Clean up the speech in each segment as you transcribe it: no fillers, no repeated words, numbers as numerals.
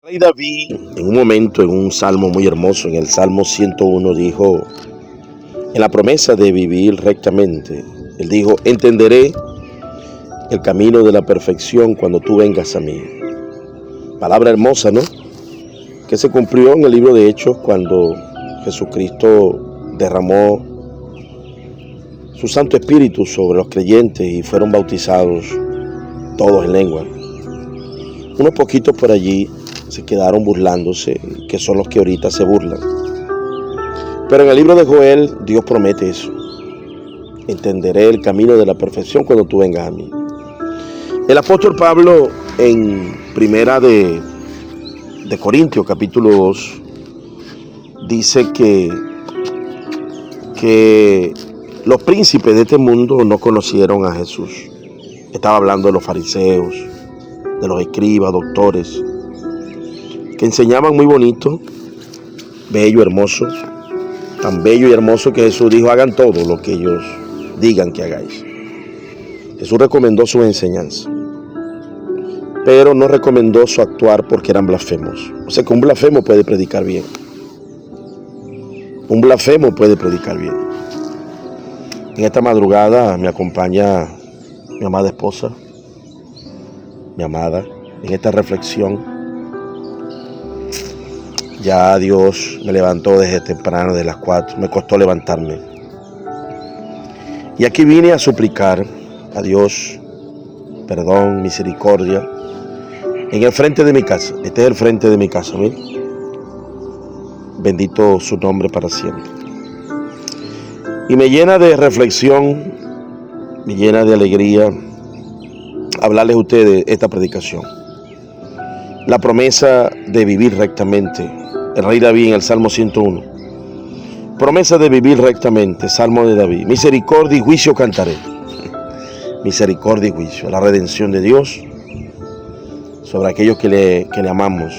Rey David, en un momento, en un salmo muy hermoso, en el Salmo 101, dijo, en la promesa de vivir rectamente, él dijo, entenderé el camino de la perfección cuando tú vengas a mí. Palabra hermosa, ¿no? Que se cumplió en el libro de Hechos cuando Jesucristo derramó su Santo Espíritu sobre los creyentes y fueron bautizados todos en lengua. Unos poquitos por allí se quedaron burlándose, que son los que ahorita se burlan. Pero en el libro de Joel, Dios promete eso. Entenderé el camino de la perfección cuando tú vengas a mí. El apóstol Pablo, en primera de Corintios, capítulo 2, dice que los príncipes de este mundo no conocieron a Jesús. Estaba hablando de los fariseos, de los escribas, doctores, que enseñaban muy bonito, bello, hermoso, tan bello y hermoso que Jesús dijo, hagan todo lo que ellos digan que hagáis. Jesús recomendó su enseñanza, pero no recomendó su actuar porque eran blasfemos. O sea que un blasfemo puede predicar bien. Un blasfemo puede predicar bien. En esta madrugada me acompaña mi amada esposa, mi amada, en esta reflexión. Ya Dios me levantó desde temprano, de las 4, me costó levantarme. Y aquí vine a suplicar a Dios perdón, misericordia, en el frente de mi casa. Este es el frente de mi casa, ¿ven? Bendito su nombre para siempre. Y me llena de reflexión, me llena de alegría hablarles a ustedes esta predicación. La promesa de vivir rectamente. El rey David en el Salmo 101. Promesa de vivir rectamente, Salmo de David. Misericordia y juicio cantaré. Misericordia y juicio, la redención de Dios sobre aquellos que le amamos.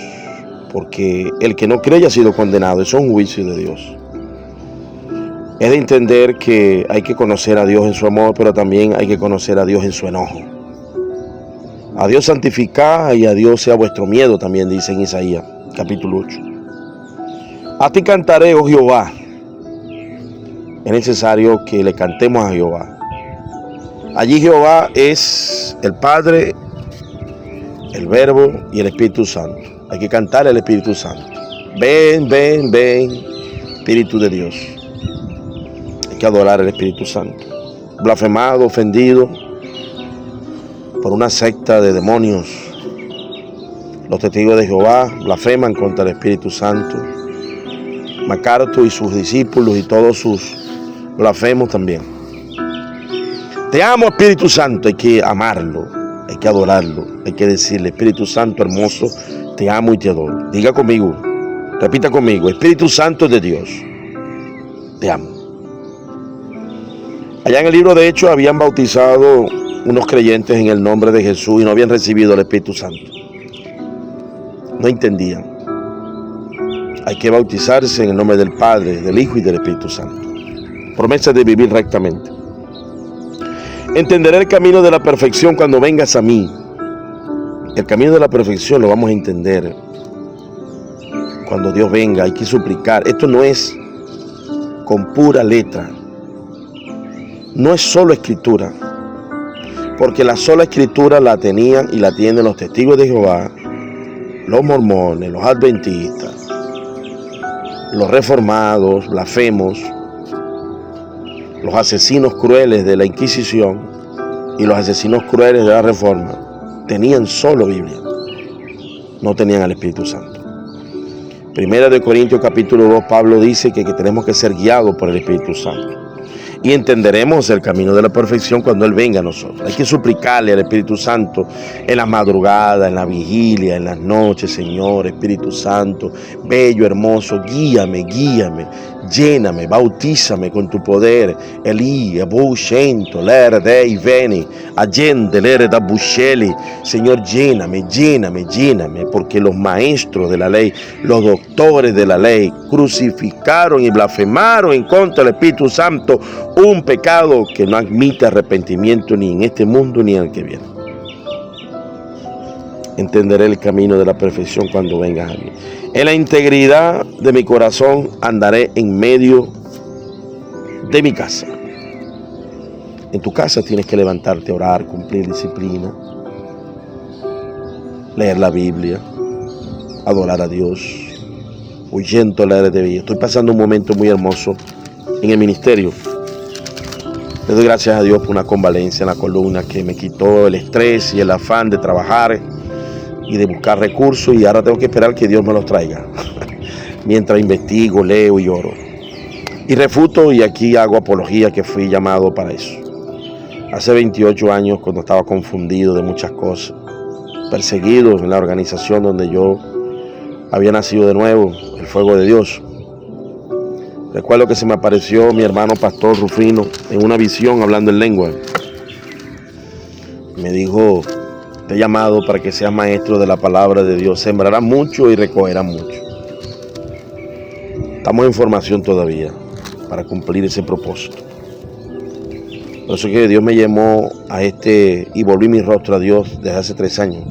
Porque el que no cree ya ha sido condenado. Eso es un juicio de Dios. Es de entender que hay que conocer a Dios en su amor, pero también hay que conocer a Dios en su enojo. A Dios santificad y a Dios sea vuestro miedo, también dice en Isaías, capítulo 8. A ti cantaré, oh Jehová. Es necesario que le cantemos a Jehová. Allí Jehová es el Padre, el Verbo y el Espíritu Santo. Hay que cantarle al Espíritu Santo. Ven, ven, ven, Espíritu de Dios. Hay que adorar al Espíritu Santo. Blasfemado, ofendido por una secta de demonios. Los testigos de Jehová blasfeman contra el Espíritu Santo. MacArthur y sus discípulos y todos sus blasfemos también. Te amo, Espíritu Santo. Hay que amarlo, hay que adorarlo, hay que decirle, Espíritu Santo hermoso, te amo y te adoro. Diga conmigo, repita conmigo, Espíritu Santo de Dios, te amo. Allá en el libro de Hechos habían bautizado unos creyentes en el nombre de Jesús y no habían recibido el Espíritu Santo. No entendían. Hay que bautizarse en el nombre del Padre, del Hijo y del Espíritu Santo. Promesa de vivir rectamente. Entenderé el camino de la perfección cuando vengas a mí. El camino de la perfección lo vamos a entender cuando Dios venga. Hay que suplicar. Esto no es con pura letra. No es solo escritura. Porque la sola escritura la tenían y la tienen los testigos de Jehová, los mormones, los adventistas, los reformados, blasfemos, los asesinos crueles de la Inquisición y los asesinos crueles de la Reforma. Tenían solo Biblia, no tenían al Espíritu Santo. Primera de Corintios capítulo 2, Pablo dice que tenemos que ser guiados por el Espíritu Santo. Y entenderemos el camino de la perfección cuando Él venga a nosotros. Hay que suplicarle al Espíritu Santo en las madrugadas, en la vigilia, en las noches. Señor, Espíritu Santo, bello, hermoso, guíame, guíame, lléname, bautízame con tu poder. Eli, Abu Shento, Lere Dei Veni, Allende, Lere da Busceli. Señor, lléname, lléname, lléname, porque los maestros de la ley, los doctores de la ley, crucificaron y blasfemaron en contra del Espíritu Santo, un pecado que no admite arrepentimiento ni en este mundo ni en el que viene. entenderé el camino de la perfección cuando vengas a mí. En la integridad de mi corazón andaré en medio de mi casa. En tu casa tienes que levantarte a orar, cumplir disciplina, leer la Biblia, adorar a Dios, huyendo la de vida. Estoy pasando un momento muy hermoso en el ministerio. Le doy gracias a Dios por una convalencia en la columna que me quitó el estrés y el afán de trabajar y de buscar recursos, y ahora tengo que esperar que Dios me los traiga mientras investigo, leo y oro y refuto, y aquí hago apología, que fui llamado para eso. Hace 28 años, cuando estaba confundido de muchas cosas, perseguido en la organización donde yo había nacido de nuevo, el fuego de Dios, recuerdo que se me apareció mi hermano pastor Rufino en una visión hablando en lengua. Me dijo: te he llamado para que seas maestro de la palabra de Dios, sembrarás mucho y recogerás mucho. Estamos en formación todavía para cumplir ese propósito. Por eso es que Dios me llamó a y volví mi rostro a Dios desde hace 3 años,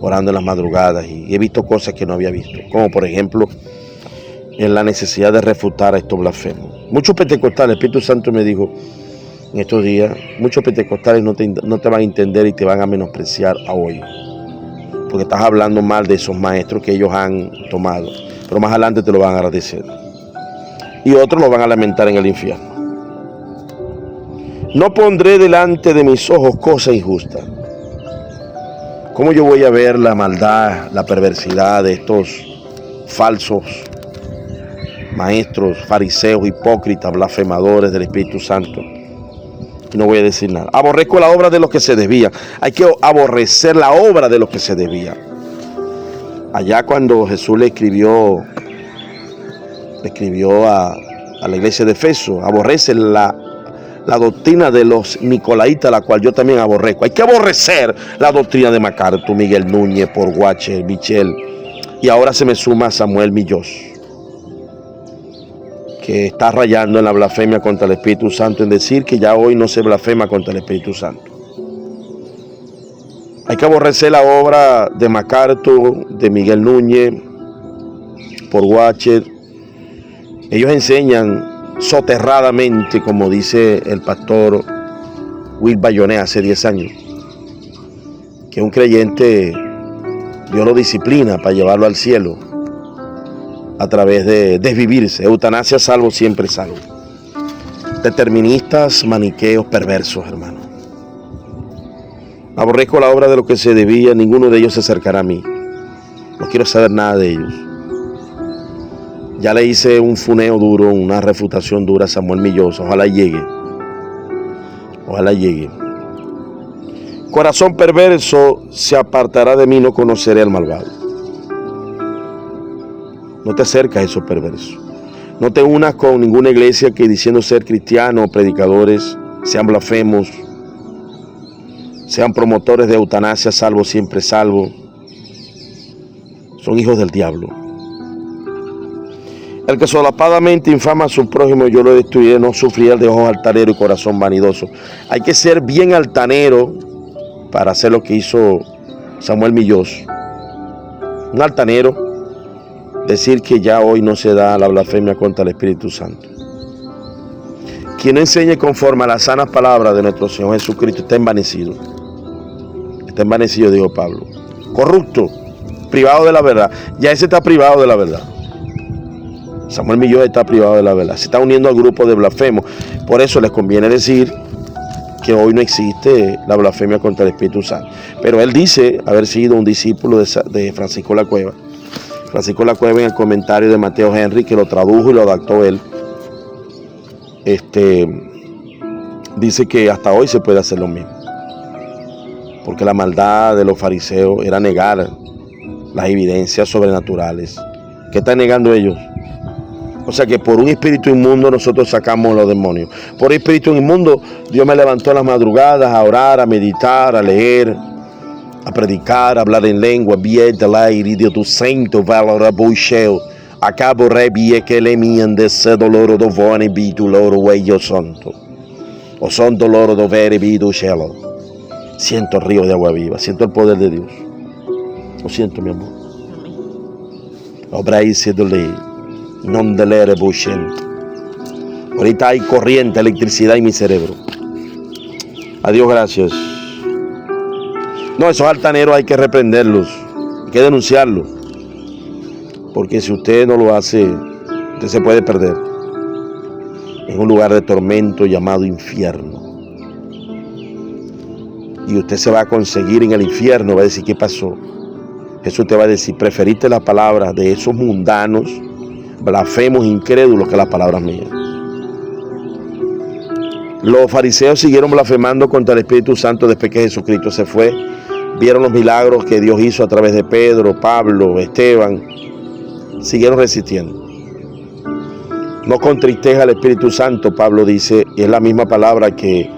orando en las madrugadas, y he visto cosas que no había visto, como por ejemplo en la necesidad de refutar a estos blasfemos. Muchos pentecostales, el Espíritu Santo me dijo en estos días, muchos pentecostales no te van a entender y te van a menospreciar a hoy, porque estás hablando mal de esos maestros que ellos han tomado, pero más adelante te lo van a agradecer, y otros lo van a lamentar en el infierno. No pondré delante de mis ojos cosa injusta. ¿Cómo yo voy a ver la maldad, la perversidad de estos falsos maestros, fariseos, hipócritas, blasfemadores del Espíritu Santo? Y no voy a decir nada. Aborrezco la obra de los que se desvían. Hay que aborrecer la obra de los que se desvían. Allá cuando Jesús le escribió a la iglesia de Efeso, aborrece la doctrina de los nicolaitas, la cual yo también aborrezco. Hay que aborrecer la doctrina de MacArthur, Miguel Núñez, Porguache, Michel, y ahora se me suma Samuel Millós, que está rayando en la blasfemia contra el Espíritu Santo, en decir que ya hoy no se blasfema contra el Espíritu Santo. Hay que aborrecer la obra de MacArthur, de Miguel Núñez, Porguache. Ellos enseñan soterradamente, como dice el pastor Will Bayonet hace 10 años, que un creyente Dios lo disciplina para llevarlo al cielo a través de desvivirse. Eutanasia salvo, siempre salvo. Deterministas, maniqueos, perversos, hermano. Aborrezco la obra de los que se desvían, ninguno de ellos se acercará a mí. No quiero saber nada de ellos. Ya le hice un funeo duro, una refutación dura a Samuel Millós. Ojalá llegue. Ojalá llegue. Corazón perverso se apartará de mí, no conoceré al malvado. No te acerques a esos perversos. No te unas con ninguna iglesia que, diciendo ser cristianos o predicadores, sean blasfemos, sean promotores de eutanasia, salvo, siempre salvo. Son hijos del diablo. El que solapadamente infama a su prójimo, yo lo destruiré, no sufrirá de ojos altaneros y corazón vanidoso. Hay que ser bien altanero para hacer lo que hizo Samuel Millós. Un altanero, decir que ya hoy no se da la blasfemia contra el Espíritu Santo. Quien no enseñe conforme a las sanas palabras de nuestro Señor Jesucristo está envanecido. Está envanecido, dijo Pablo. Corrupto, privado de la verdad. Ya ese está privado de la verdad. Samuel Millós está privado de la verdad. Se está uniendo al grupo de blasfemos. Por eso les conviene decir que hoy no existe la blasfemia contra el Espíritu Santo. Pero él dice haber sido un discípulo de Francisco La Cueva. Francisco La Cueva, en el comentario de Mateo Henry, que lo tradujo y lo adaptó él, dice que hasta hoy se puede hacer lo mismo. Porque la maldad de los fariseos era negar las evidencias sobrenaturales. ¿Qué están negando ellos? O sea que por un espíritu inmundo nosotros sacamos los demonios. Por espíritu inmundo Dios me levantó en las madrugadas a orar, a meditar, a leer, a predicar, a hablar en lengua. Bien de la herida do santo valor buchel. Acabo rebie que le mien de se doloro do vone bitu loro huello santo. O son doloro do vere bidu cielo. Siento el río de agua viva, siento el poder de Dios. Lo siento, mi amor. Non delere bucente. Ahorita hay corriente, electricidad en mi cerebro. Adiós, gracias. No, esos altaneros hay que reprenderlos, hay que denunciarlos. Porque si usted no lo hace, usted se puede perder en un lugar de tormento llamado infierno. Y usted se va a conseguir en el infierno, va a decir, ¿qué pasó? Jesús te va a decir, preferiste la palabra de esos mundanos, blasfemos, incrédulos, que las palabras mías. Los fariseos siguieron blasfemando contra el Espíritu Santo después que Jesucristo se fue. Vieron los milagros que Dios hizo a través de Pedro, Pablo, Esteban. Siguieron resistiendo. No contristeja al Espíritu Santo, Pablo dice, y es la misma palabra que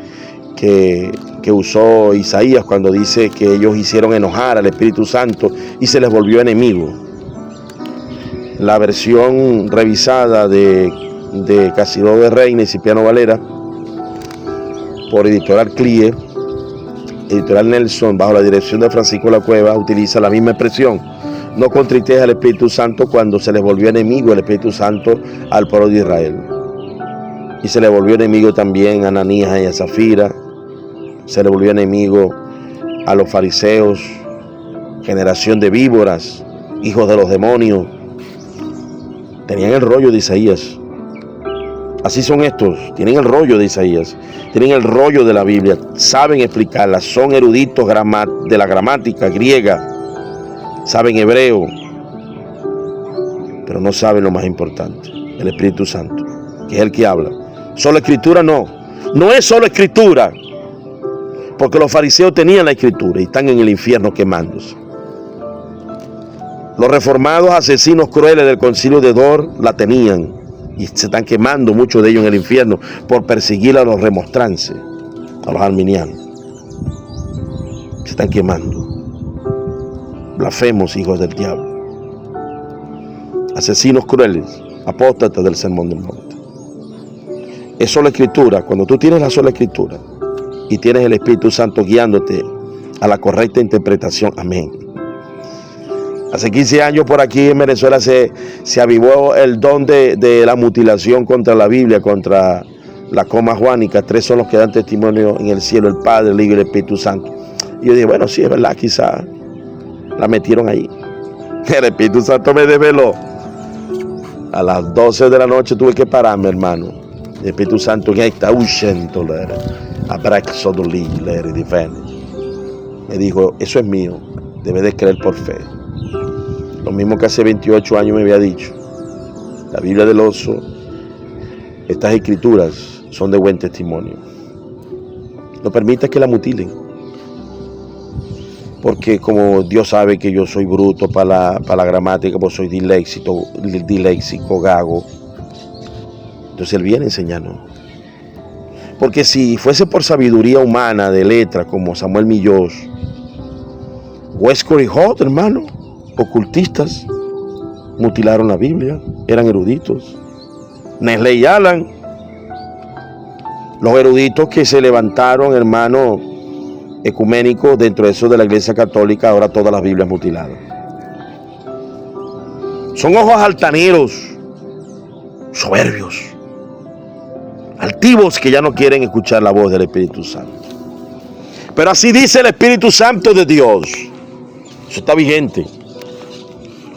usó Isaías cuando dice que ellos hicieron enojar al Espíritu Santo y se les volvió enemigo. La versión revisada de Casidó de Reina y Cipriano Valera, por Editorial Clie, Editorial Nelson, bajo la dirección de Francisco La Cueva, utiliza la misma expresión. No contristeja al Espíritu Santo cuando se les volvió enemigo el Espíritu Santo al pueblo de Israel. Y se le volvió enemigo también a Ananías y a Zafira. Se le volvió enemigo a los fariseos, generación de víboras, hijos de los demonios. Tenían el rollo de Isaías. Así son estos, tienen el rollo de Isaías, tienen el rollo de la Biblia, saben explicarla, son eruditos de la gramática griega, saben hebreo, pero no saben lo más importante, el Espíritu Santo, que es el que habla. Solo escritura no es solo escritura, porque los fariseos tenían la escritura y están en el infierno quemándose. Los reformados asesinos crueles del concilio de Dor la tenían y se están quemando muchos de ellos en el infierno por perseguir a los remonstrantes, a los arminianos. Se están quemando. Blasfemos, hijos del diablo. Asesinos crueles, apóstatas del sermón del monte. Es sola escritura. Cuando tú tienes la sola escritura y tienes el Espíritu Santo guiándote a la correcta interpretación, amén. Hace 15 años por aquí en Venezuela se avivó el don de la mutilación contra la Biblia, contra la coma juánica. 3 son los que dan testimonio en el cielo, el Padre, el Hijo y el Espíritu Santo. Y yo dije, bueno, sí, es verdad, quizá la metieron ahí. El Espíritu Santo me desveló. A las 12 de la noche tuve que pararme, hermano. El Espíritu Santo me dijo, eso es mío, debes de creer por fe. Lo mismo que hace 28 años me había dicho. La Biblia del oso, estas escrituras son de buen testimonio. No permitas que la mutilen. Porque como Dios sabe que yo soy bruto para la gramática, pues soy disléxico, gago. Entonces Él viene a enseñarnos. Porque si fuese por sabiduría humana de letra, como Samuel Millós, Westcott y Hott, hermano, ocultistas, mutilaron la Biblia, eran eruditos. Nestle y Alan, los eruditos que se levantaron, hermano, ecuménicos dentro de eso de la Iglesia Católica, ahora todas las Biblias mutiladas. Son ojos altaneros, soberbios, altivos, que ya no quieren escuchar la voz del Espíritu Santo. Pero así dice el Espíritu Santo de Dios. Eso está vigente.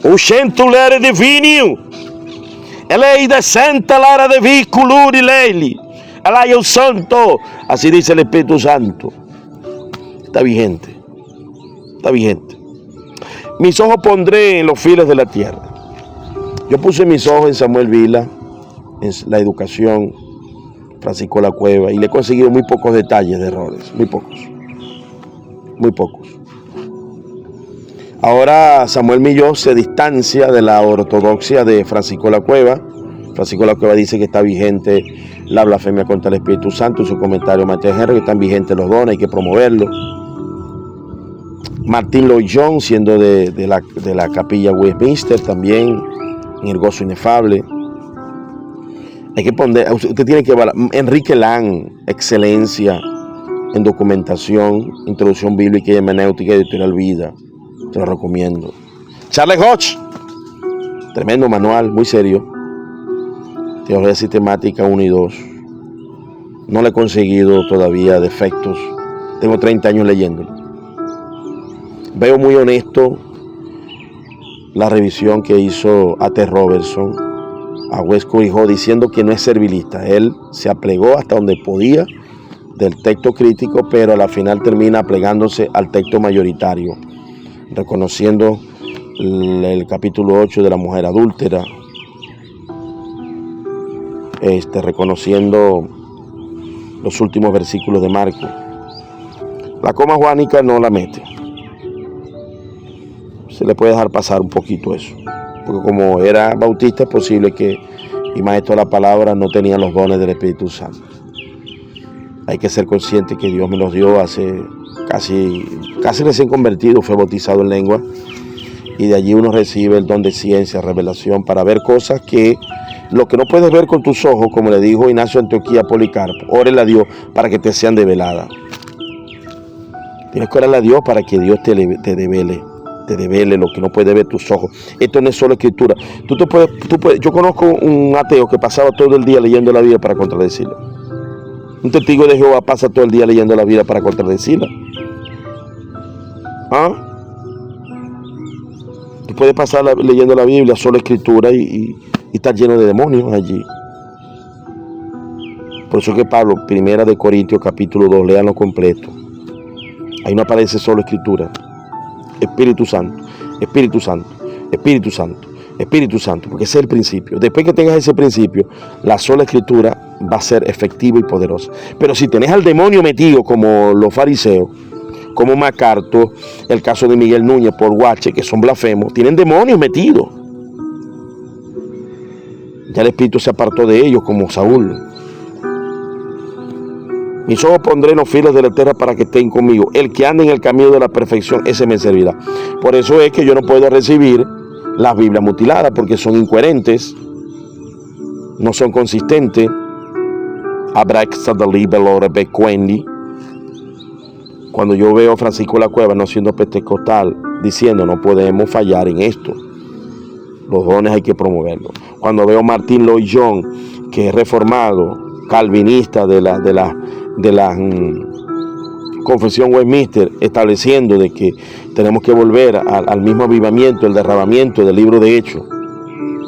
Uscento l'ere divino, e lei descenta l'era de vi culuri lei, alai el santo. Así dice el Espíritu Santo. Está vigente, está vigente. Mis ojos pondré en los fines de la tierra. Yo puse mis ojos en Samuel Vila, en la educación, Francisco La Cueva, y le he conseguido muy pocos detalles de errores, muy pocos. Ahora Samuel Millós se distancia de la ortodoxia de Francisco La Cueva. Francisco La Cueva dice que está vigente la blasfemia contra el Espíritu Santo. En su comentario, Mateo Henry, que están vigentes los dones, hay que promoverlos. Martín Lloyd Jones, siendo de la capilla Westminster, también en el gozo inefable. Hay que poner, usted tiene que evaluar. Enrique Lang, excelencia en documentación, introducción bíblica y hermenéutica, Editorial Vida. Te lo recomiendo. Charles Hodge, tremendo manual, muy serio. Teología sistemática 1 y 2. No le he conseguido todavía defectos. Tengo 30 años leyéndolo. Veo muy honesto la revisión que hizo A.T. Robertson a Westcott y Hall, diciendo que no es servilista. Él se aplegó hasta donde podía del texto crítico, pero a la final termina aplegándose al texto mayoritario, reconociendo el capítulo 8 de la mujer adúltera, reconociendo los últimos versículos de Marcos. La coma juánica no la mete. Se le puede dejar pasar un poquito eso, porque como era bautista es posible que, y maestro de la palabra, no tenía los dones del Espíritu Santo. Hay que ser consciente que Dios me los dio hace casi recién convertido, fue bautizado en lengua, y de allí uno recibe el don de ciencia, revelación, para ver cosas que lo que no puedes ver con tus ojos, como le dijo Ignacio de Antioquía a Policarpo, órele a Dios para que te sean develadas. Tienes que orarle a Dios para que Dios te devele lo que no puede ver tus ojos. Esto no es solo escritura. Tú puedes, yo conozco un ateo que pasaba todo el día leyendo la Biblia para contradecirla. Un testigo de Jehová pasa todo el día leyendo la Biblia para contradecirla. ¿Ah? Tú puedes pasar leyendo la Biblia, solo escritura, y estar lleno de demonios allí. Por eso que Pablo, 1 de Corintios capítulo 2, léanlo completo. Ahí no aparece solo escritura. Espíritu Santo, Espíritu Santo, Espíritu Santo, Espíritu Santo, porque ese es el principio. Después que tengas ese principio, la sola escritura va a ser efectiva y poderosa. Pero si tenés al demonio metido, como los fariseos, como MacArthur, el caso de Miguel Núñez por Guache, que son blasfemos, tienen demonios metidos. Ya el Espíritu se apartó de ellos, como Saúl. Mis ojos pondré en los filos de la tierra para que estén conmigo. El que ande en el camino de la perfección, ese me servirá. Por eso es que yo no puedo recibir las Biblias mutiladas, porque son incoherentes, no son consistentes. Cuando yo veo a Francisco de la Cueva, no siendo pentecostal, diciendo no podemos fallar en esto, los dones hay que promoverlos. Cuando veo a Martín Lloyd Jones, que es reformado, calvinista de la confesión Westminster, estableciendo de que tenemos que volver al mismo avivamiento, el derramamiento del libro de Hechos,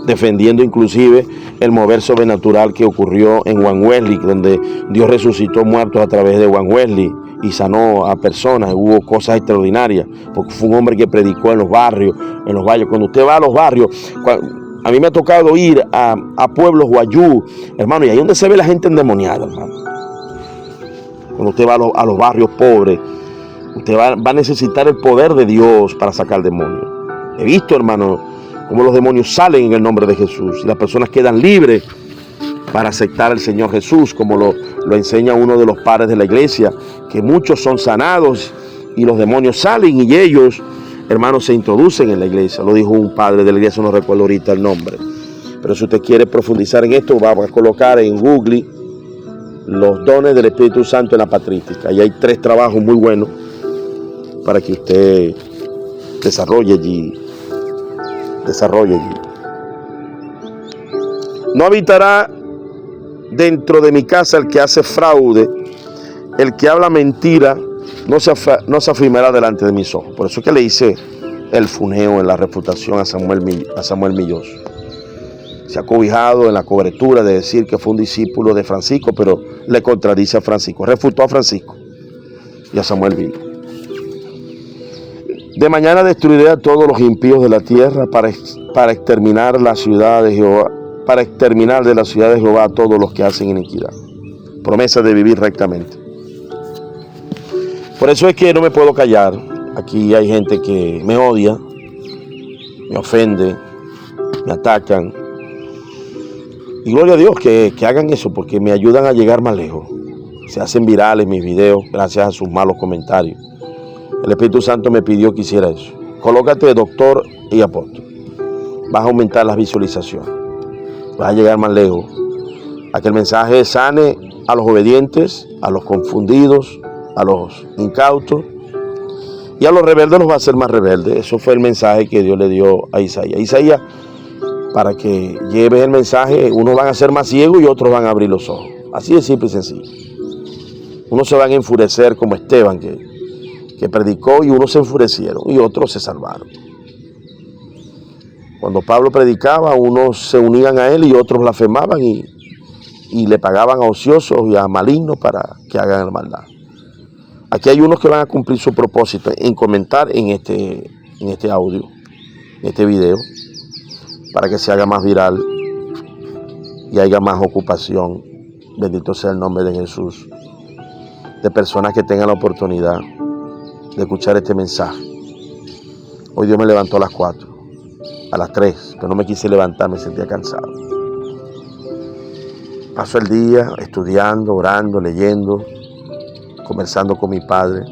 defendiendo inclusive el mover sobrenatural que ocurrió en Juan Wesley, donde Dios resucitó muertos a través de Juan Wesley y sanó a personas. Hubo cosas extraordinarias, porque fue un hombre que predicó en los barrios, en los valles. Cuando usted va a los barrios, a mí me ha tocado ir a pueblos guayú, hermano, y ahí es donde se ve la gente endemoniada, hermano. Cuando usted va a los barrios pobres, usted va a necesitar el poder de Dios para sacar demonios. He visto, hermano, cómo los demonios salen en el nombre de Jesús y las personas quedan libres para aceptar al Señor Jesús, como lo enseña uno de los padres de la iglesia, que muchos son sanados y los demonios salen y ellos, hermanos, se introducen en la iglesia. Lo dijo un padre de la iglesia, no recuerdo ahorita el nombre. Pero si usted quiere profundizar en esto, va a colocar en Google los dones del Espíritu Santo en la patrística. Y hay 3 trabajos muy buenos para que usted desarrolle allí. No habitará dentro de mi casa el que hace fraude, el que habla mentira, no se afirmará delante de mis ojos. Por eso es que le hice el funeo en la refutación a Samuel Milloso. Se ha cobijado en la cobertura de decir que fue un discípulo de Francisco, pero le contradice a Francisco. Refutó a Francisco y a Samuel Vila. De mañana destruiré a todos los impíos de la tierra para exterminar la ciudad de Jehová, para exterminar de la ciudad de Jehová a todos los que hacen iniquidad. Promesa de vivir rectamente. Por eso es que no me puedo callar. Aquí hay gente que me odia, me ofende, me atacan. Y gloria a Dios que hagan eso, porque me ayudan a llegar más lejos. Se hacen virales mis videos gracias a sus malos comentarios. El Espíritu Santo me pidió que hiciera eso. Colócate doctor y apóstol. Vas a aumentar las visualizaciones. Vas a llegar más lejos. A que el mensaje sane a los obedientes, a los confundidos, a los incautos, Y a los rebeldes los va a hacer más rebeldes. Eso fue el mensaje que Dios le dio a Isaías. Isaías, para que lleves el mensaje, unos van a ser más ciegos y otros van a abrir los ojos. Así de simple y sencillo. Unos se van a enfurecer como Esteban, que predicó, y unos se enfurecieron y otros se salvaron. Cuando Pablo predicaba, unos se unían a él y otros blasfemaban y le pagaban a ociosos y a malignos para que hagan la maldad. Aquí hay unos que van a cumplir su propósito en comentar en este audio, en este video, para que se haga más viral y haya más ocupación. Bendito sea el nombre de Jesús. De personas que tengan la oportunidad de escuchar este mensaje. Hoy Dios me levantó a las 4, a las 3, pero no me quise levantar, me sentía cansado. Paso el día estudiando, orando, leyendo, conversando con mi padre,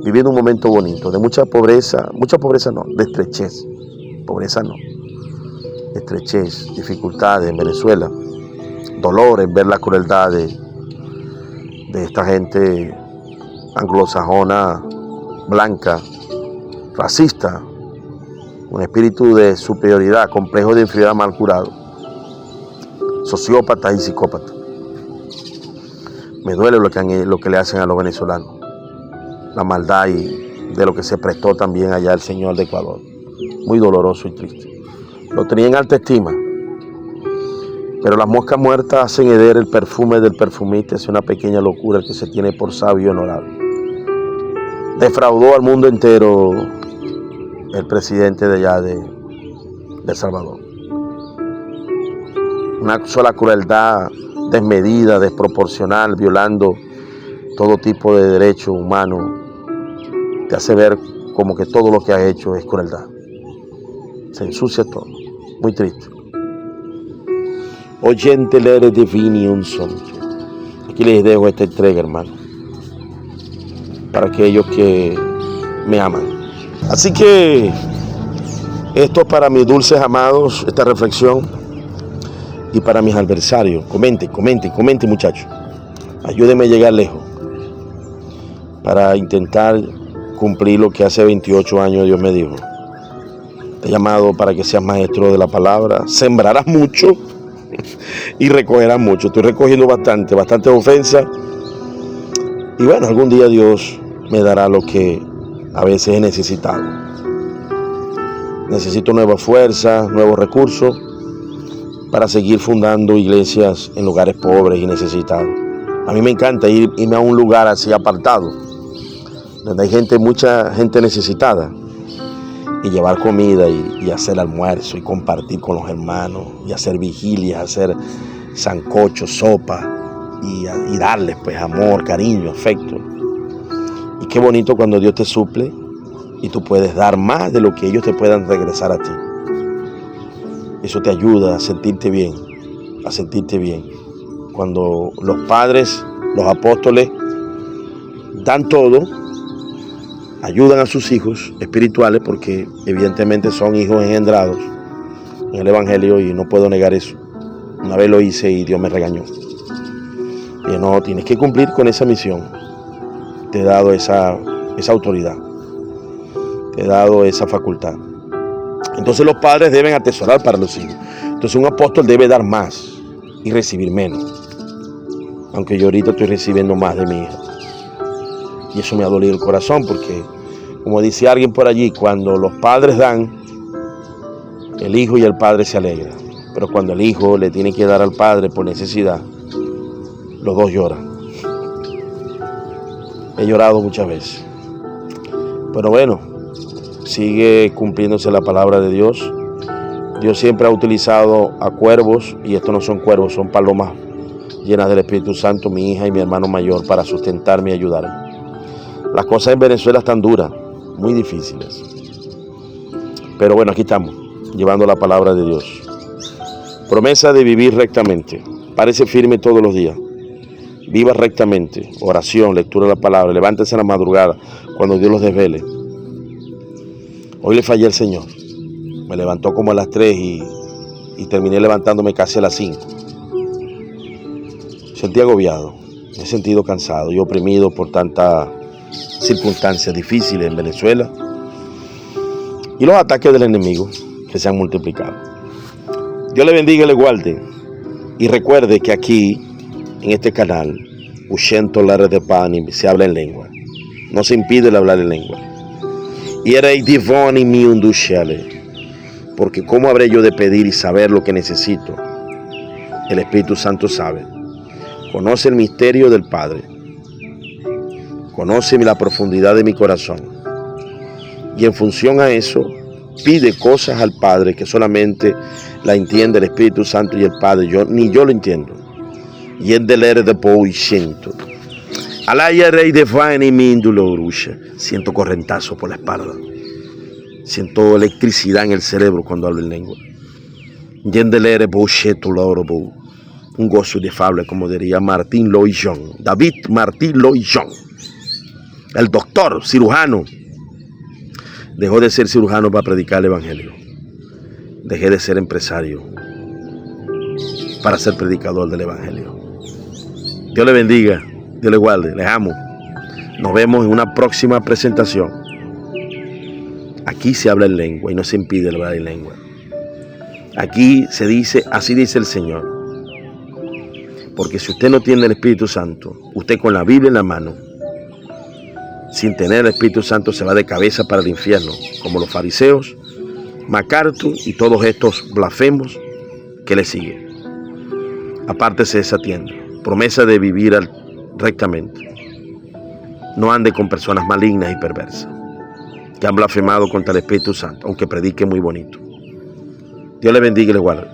viviendo un momento bonito, de mucha pobreza no, de estrechez, pobreza no, de estrechez, dificultades en Venezuela, dolor en ver la crueldad de esta gente anglosajona, blanca, racista, un espíritu de superioridad, complejo de inferioridad mal curado, sociópatas y psicópatas. Me duele lo que le hacen a los venezolanos, la maldad y de lo que se prestó también allá el señor de Ecuador. Muy doloroso y triste. Lo tenía en alta estima, pero las moscas muertas hacen heder el perfume del perfumista. Es una pequeña locura el que se tiene por sabio y honorable. Defraudó al mundo entero el presidente de allá de El Salvador. Una sola crueldad desmedida, desproporcional, violando todo tipo de derecho humano, te hace ver como que todo lo que ha hecho es crueldad. Se ensucia todo. Muy triste. Oyente lere divini un son. Aquí les dejo esta entrega, hermano, para aquellos que me aman. Así que esto es para mis dulces amados, esta reflexión. Y para mis adversarios, comenten muchachos. Ayúdenme a llegar lejos para intentar cumplir lo que hace 28 años Dios me dijo. Te he llamado para que seas maestro de la palabra. Sembrarás mucho y recogerás mucho. Estoy recogiendo bastante ofensa. Y bueno, algún día Dios me dará lo que a veces he necesitado. Necesito nuevas fuerzas, nuevos recursos, para seguir fundando iglesias en lugares pobres y necesitados. A mí me encanta irme a un lugar así apartado, donde hay mucha gente necesitada, y llevar comida y hacer almuerzo y compartir con los hermanos y hacer vigilias, hacer sancocho, sopa y darles pues amor, cariño, afecto. Y qué bonito cuando Dios te suple y tú puedes dar más de lo que ellos te puedan regresar a ti. Eso te ayuda a sentirte bien, Cuando los padres, los apóstoles, dan todo, ayudan a sus hijos espirituales, porque evidentemente son hijos engendrados en el Evangelio y no puedo negar eso. Una vez lo hice y Dios me regañó. Y no, tienes que cumplir con esa misión. Te he dado esa autoridad, te he dado esa facultad. Entonces los padres deben atesorar para los hijos. Entonces un apóstol debe dar más y recibir menos. Aunque yo ahorita estoy recibiendo más de mi hija. Y eso me ha dolido el corazón, porque, como dice alguien por allí, cuando los padres dan, el hijo y el padre se alegran. Pero cuando el hijo le tiene que dar al padre por necesidad, los dos lloran. He llorado muchas veces. Pero bueno, sigue cumpliéndose la palabra de Dios. Dios siempre ha utilizado a cuervos, y estos no son cuervos, son palomas llenas del Espíritu Santo, mi hija y mi hermano mayor, para sustentarme y ayudarme. Las cosas en Venezuela están duras, muy difíciles. Pero bueno, aquí estamos, llevando la palabra de Dios. Promesa de vivir rectamente. Párese firme todos los días. Viva rectamente. Oración, lectura de la palabra. Levántese en la madrugada cuando Dios los desvele. Hoy le fallé al Señor. Me levantó como a las 3 y terminé levantándome casi a las 5. Sentí agobiado, me he sentido cansado y oprimido por tanta circunstancias difíciles en Venezuela y los ataques del enemigo que se han multiplicado. Dios le bendiga y le guarde. Y recuerde que aquí, en este canal, $100 de pan y se habla en lengua. No se impide el hablar en lengua. Y eres divino y mi undushale. Porque ¿cómo habré yo de pedir y saber lo que necesito? El Espíritu Santo sabe. Conoce el misterio del Padre. Conoce la profundidad de mi corazón. Y en función a eso, pide cosas al Padre que solamente la entiende el Espíritu Santo y el Padre. Ni yo lo entiendo. Y el del de Pou y siento. Alaya rey de Faen y Mindulorusha. Siento correntazo por la espalda. Siento electricidad en el cerebro cuando hablo en lengua. Y el del de Pou Shetu Lorobu. Un gozo inefable, como diría Martín Loillon. David Martín Loillon. El doctor, cirujano. Dejó de ser cirujano para predicar el evangelio. Dejé de ser empresario para ser predicador del evangelio. Dios le bendiga, Dios le guarde, les amo. Nos vemos en una próxima presentación. Aquí se habla en lengua y no se impide hablar en lengua. Aquí se dice, así dice el Señor. Porque si usted no tiene el Espíritu Santo, usted con la Biblia en la mano, sin tener el Espíritu Santo, se va de cabeza para el infierno, como los fariseos, MacArthur y todos estos blasfemos que le siguen. Apártese de esa tienda. Promesa de vivir rectamente. No ande con personas malignas y perversas que han blasfemado contra el Espíritu Santo, aunque predique muy bonito. Dios le bendiga y le guarde.